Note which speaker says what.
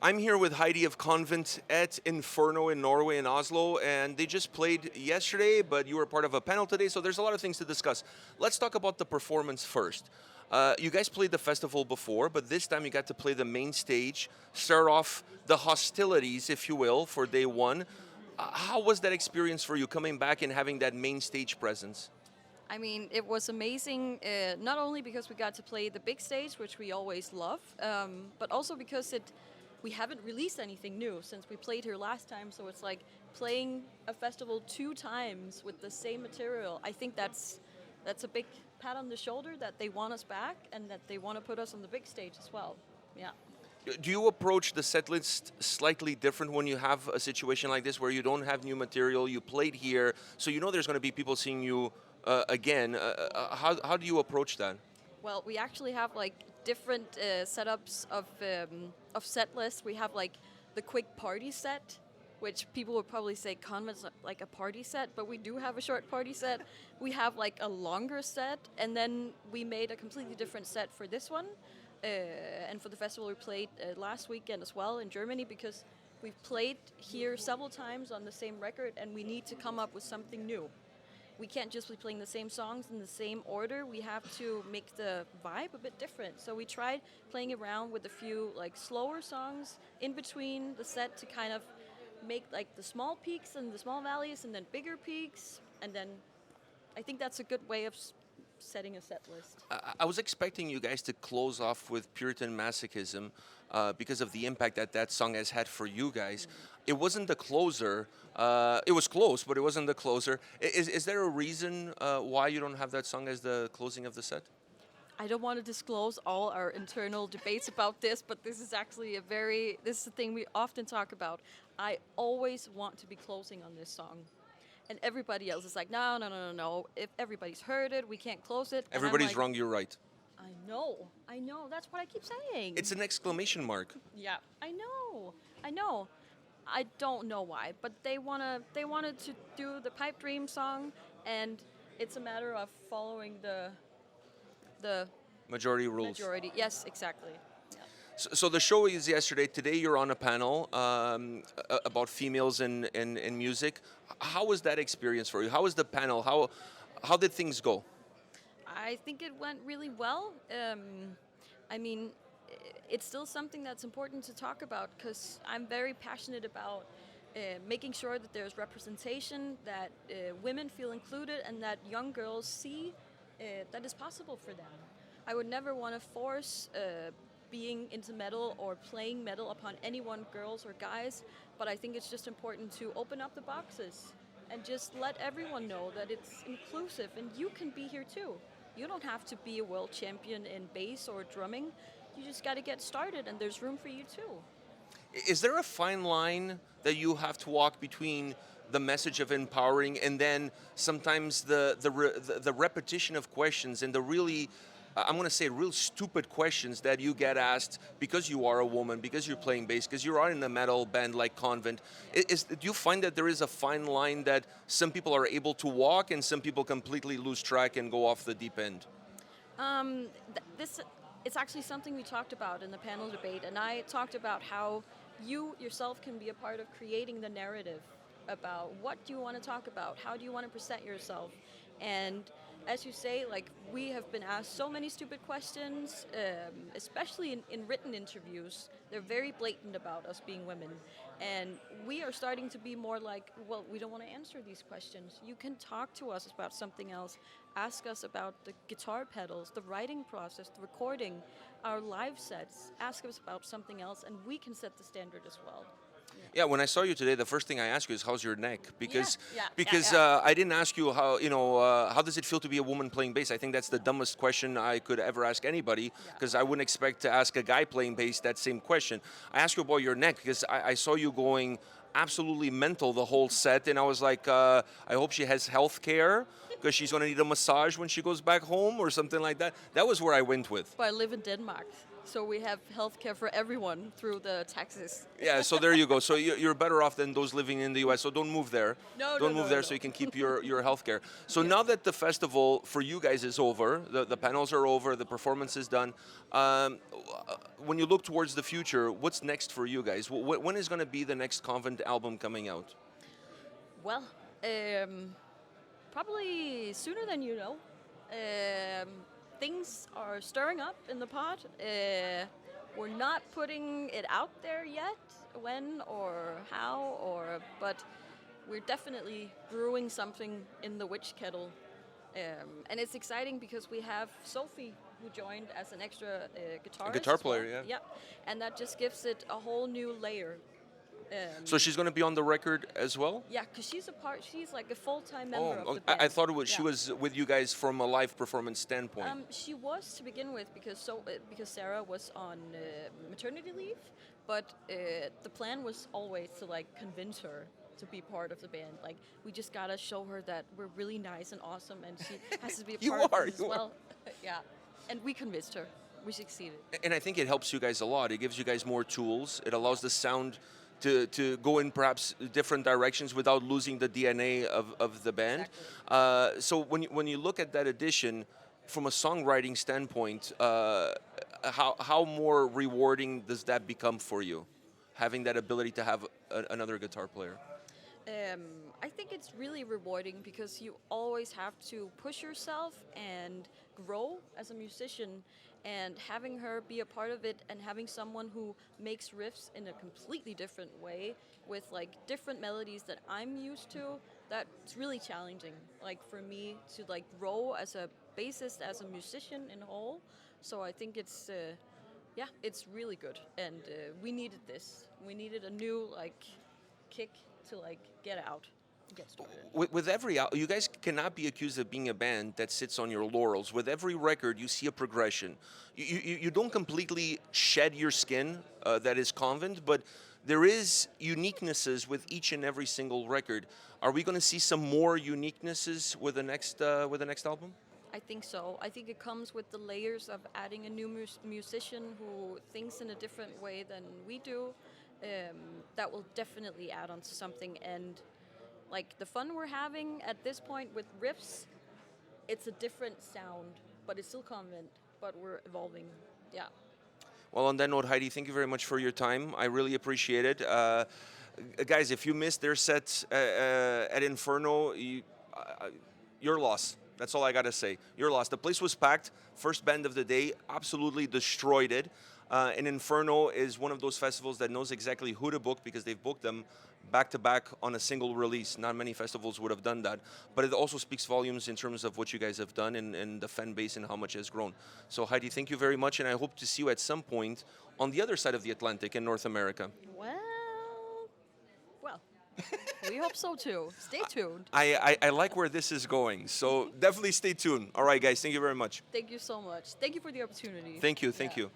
Speaker 1: I'm here with Heidi of Konvent at Inferno in Norway, in Oslo, and they just played yesterday, but you were part of a panel today, so there's a lot of things to discuss. Let's talk about the performance first. You guys played the festival before, but this time you got to play the main stage, start off the hostilities, if you will, for day one. How was that experience for you, coming back and having that main stage presence?
Speaker 2: I mean, it was amazing, not only because we got to play the big stage, which we always love, but also because we haven't released anything new since we played here last time. So it's like playing a festival 2 times with the same material. I think that's a big pat on the shoulder that they want us back and that they want to put us on the big stage as well. Yeah.
Speaker 1: Do you approach the set list slightly different when you have a situation like this where you don't have new material, you played here, so you know there's going to be people seeing you again? How do you approach that?
Speaker 2: Well, we actually have like different setups of set lists. We have like the quick party set, which people would probably say Convent's not like a party set, but we do have a short party set. We have like a longer set, and then we made a completely different set for this one. And for the festival we played last weekend as well in Germany, because we've played here several times on the same record and we need to come up with something new. We can't just be playing the same songs in the same order. We have to make the vibe a bit different. So we tried playing around with a few like slower songs in between the set to kind of make like the small peaks and the small valleys and then bigger peaks. And then I think that's a good way of setting a set list.
Speaker 1: I was expecting you guys to close off with Puritan Masochism because of the impact that that song has had for you guys. It wasn't the closer. It was close, but it wasn't the closer. Is there a reason why you don't have that song as the closing of the set?
Speaker 2: I don't want to disclose all our internal debates about this, but this is actually this is a thing we often talk about. I always want to be closing on this song. And everybody else is like, no, no, no, no, no. If everybody's heard it, we can't close it.
Speaker 1: Everybody's wrong, you're right.
Speaker 2: I know. That's what I keep saying.
Speaker 1: It's an exclamation mark.
Speaker 2: Yeah, I know. I don't know why, but they wanted to do the Pipe Dream song, and it's a matter of following the
Speaker 1: Majority rules.
Speaker 2: majority. Yes, exactly.
Speaker 1: So the show is yesterday. Today you're on a panel about females in music. How was that experience for you? How was the panel? How did things go?
Speaker 2: I think it went really well. I mean, it's still something that's important to talk about because I'm very passionate about making sure that there's representation, that women feel included, and that young girls see that is possible for them. I would never want to force being into metal or playing metal upon anyone, girls or guys, but I think it's just important to open up the boxes and just let everyone know that it's inclusive and you can be here too. You don't have to be a world champion in bass or drumming. You just got to get started and there's room for you too.
Speaker 1: Is there a fine line that you have to walk between the message of empowering and then sometimes the repetition of questions and the really I'm going to say real stupid questions that you get asked because you are a woman, because you're playing bass, because you're in a metal band like Konvent. Do you find that there is a fine line that some people are able to walk and some people completely lose track and go off the deep end?
Speaker 2: It's actually something we talked about in the panel debate, and I talked about how you yourself can be a part of creating the narrative about what do you want to talk about, how do you want to present yourself, and as you say, like we have been asked so many stupid questions, especially in written interviews. They're very blatant about us being women. And we are starting to be more like, well, we don't want to answer these questions. You can talk to us about something else. Ask us about the guitar pedals, the writing process, the recording, our live sets. Ask us about something else, and we can set the standard as well.
Speaker 1: Yeah, when I saw you today, the first thing I asked you is how's your neck? Because
Speaker 2: Yeah.
Speaker 1: I didn't ask you how does it feel to be a woman playing bass? I think that's the dumbest question I could ever ask anybody because I wouldn't expect to ask a guy playing bass that same question. I asked you about your neck because I saw you going absolutely mental the whole set, and I was like, I hope she has health care because she's going to need a massage when she goes back home or something like that. That was where I went with.
Speaker 2: But I live in Denmark, so we have healthcare for everyone through the taxes.
Speaker 1: Yeah, so there you go. So you're better off than those living in the U.S. So don't move there.
Speaker 2: No,
Speaker 1: Don't
Speaker 2: no,
Speaker 1: move
Speaker 2: no,
Speaker 1: there
Speaker 2: no.
Speaker 1: so you can keep your health care. So now that the festival for you guys is over, the panels are over, the performance is done. When you look towards the future, what's next for you guys? When is going to be the next Konvent album coming out?
Speaker 2: Well, probably sooner than you know. Um, Things are stirring up in the pot. We're not putting it out there yet, when or how, but we're definitely brewing something in the witch kettle. And it's exciting because we have Sophie, who joined as an extra guitarist.
Speaker 1: A guitar
Speaker 2: as well.
Speaker 1: player, yeah.
Speaker 2: Yep, and that just gives it a whole new layer.
Speaker 1: So she's going to be on the record as well?
Speaker 2: Yeah, because she's like a full-time member of
Speaker 1: Oh,
Speaker 2: the band.
Speaker 1: I thought it was she
Speaker 2: Yeah.
Speaker 1: was with you guys from a live performance standpoint.
Speaker 2: She was to begin with because Sarah was on maternity leave, but the plan was always to like convince her to be part of the band. Like we just gotta show her that we're really nice and awesome, and she has to be a
Speaker 1: You
Speaker 2: part
Speaker 1: are,
Speaker 2: of it as
Speaker 1: you are.
Speaker 2: well. Yeah, and we convinced her. We succeeded.
Speaker 1: And I think it helps you guys a lot. It gives you guys more tools. It allows the sound to go in perhaps different directions without losing the DNA of the band.
Speaker 2: Exactly.
Speaker 1: So when you look at that edition, from a songwriting standpoint, how more rewarding does that become for you, having that ability to have another guitar player?
Speaker 2: I think it's really rewarding because you always have to push yourself and grow as a musician, and having her be a part of it and having someone who makes riffs in a completely different way with like different melodies that I'm used to, that's really challenging, like for me to like grow as a bassist, as a musician in whole. So I think it's yeah, it's really good, and we needed this. We needed a new like kick to like get out, get started.
Speaker 1: With every you guys cannot be accused of being a band that sits on your laurels. With every record, you see a progression. You don't completely shed your skin that is Konvent, but there is uniquenesses with each and every single record. Are we going to see some more uniquenesses with the next album?
Speaker 2: I think so. I think it comes with the layers of adding a new musician who thinks in a different way than we do. That will definitely add on to something, and like the fun we're having at this point with riffs, it's a different sound, but it's still Konvent, but we're evolving. Yeah.
Speaker 1: Well, on that note, Heidi, thank you very much for your time. I really appreciate it. Guys, if you missed their set at Inferno, your loss. That's all I got to say. Your loss. The place was packed. First band of the day, absolutely destroyed it. And Inferno is one of those festivals that knows exactly who to book because they've booked them back to back on a single release. Not many festivals would have done that. But it also speaks volumes in terms of what you guys have done and the fan base and how much it has grown. So Heidi, thank you very much, and I hope to see you at some point on the other side of the Atlantic in North America.
Speaker 2: Well, we hope so too. Stay tuned.
Speaker 1: I like where this is going, so definitely stay tuned. All right, guys, thank you very much.
Speaker 2: Thank you so much. Thank you for the opportunity.
Speaker 1: Thank you, thank
Speaker 2: Yeah.
Speaker 1: you.